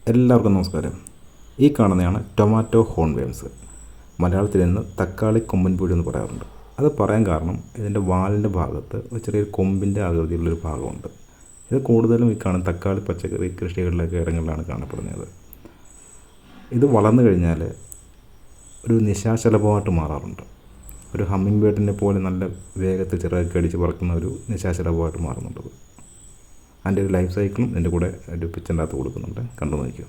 എല്ലാവർക്കും നമസ്കാരം. ഈ കാണുന്നതാണ് ടൊമാറ്റോ ഹോൺവേംസ്. മലയാളത്തിൽ നിന്ന് തക്കാളി കൊമ്പൻപുഴു എന്ന് പറയാറുണ്ട്. അത് പറയാൻ കാരണം ഇതിൻ്റെ വാലിൻ്റെ ഭാഗത്ത് ഒരു ചെറിയൊരു കൊമ്പിൻ്റെ ആകൃതിയുള്ളൊരു ഭാഗമുണ്ട്. ഇത് കൂടുതലും ഈ കാണുന്ന തക്കാളി പച്ചക്കറി കൃഷികളിലൊക്കെ ഇടങ്ങളിലാണ് കാണപ്പെടുന്നത്. ഇത് വളർന്നു കഴിഞ്ഞാൽ ഒരു നിശാശലഭമായിട്ട് മാറാറുണ്ട്. ഒരു ഹമ്മിങ് ബേർഡിനെ പോലെ നല്ല വേഗത്തിൽ ചിറകൊക്കെ അടിച്ച് പറക്കുന്ന ഒരു നിശാശലഭമായിട്ട് മാറുന്നുണ്ട്. അതിൻ്റെ ഒരു ലൈഫ് സൈക്കിളും ഇതിൻ്റെ കൂടെ ഒരു പിക്ചറിൻ്റെ അകത്ത് കൊടുക്കുന്നുണ്ട്. കണ്ടു നോക്കിയോ.